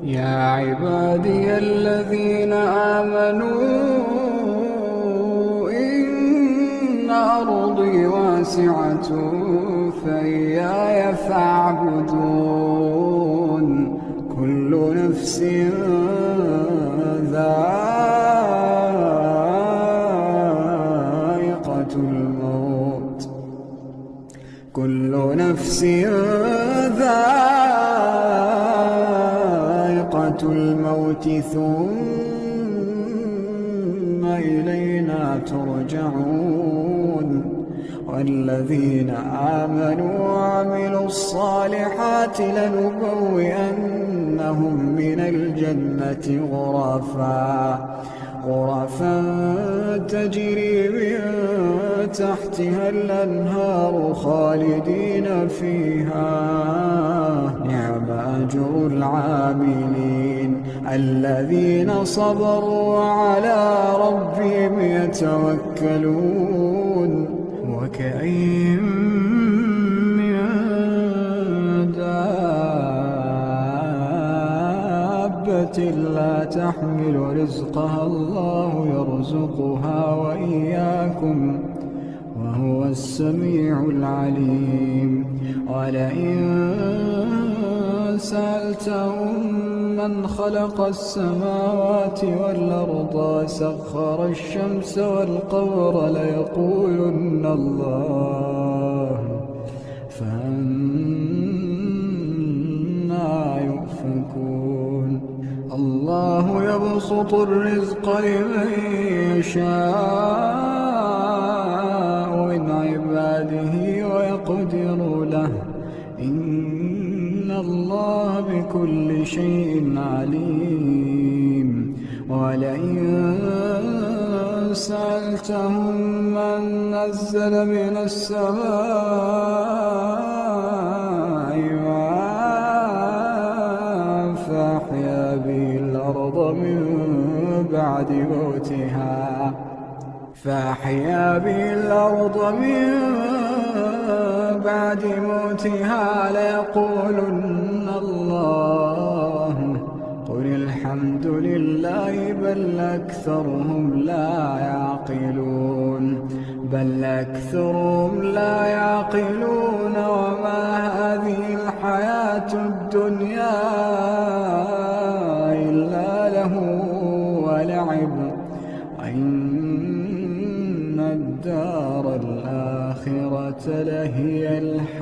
يا عبادي الذين آمنوا إن أرضي واسعة فإياي فاعبدون كل نفس ذائقة الموت كل نفس ذائقة الموت ثم إلينا ترجعون والذين آمنوا وعملوا الصالحات لنبوئنهم من الجنة غرفا تجري من تحتها الأنهار خالدين فيها نعم أجر العاملين الذين صبروا وعلى ربهم يتوكلون وكأين من دابة لا تحمل رزقها الله يرزقها وإياكم وهو السميع العليم ولئن سألتهم من خلق السماوات والأرض وسخر الشمس والقمر ليقولن الله فأنى يؤفكون الله يبسط الرزق لمن يشاء من عباده ويقدر له إن الله بكل شيء عليم ولئن سألتهم من نزل من السماء ماء فأحيا به الأرض من بعد موتها ليقولن الله قل الحمد لله بل أكثرهم لا يعقلون وما هذه الحياة الدنيا إلا له ولعب وإن الدار الآخرة لهي الحياة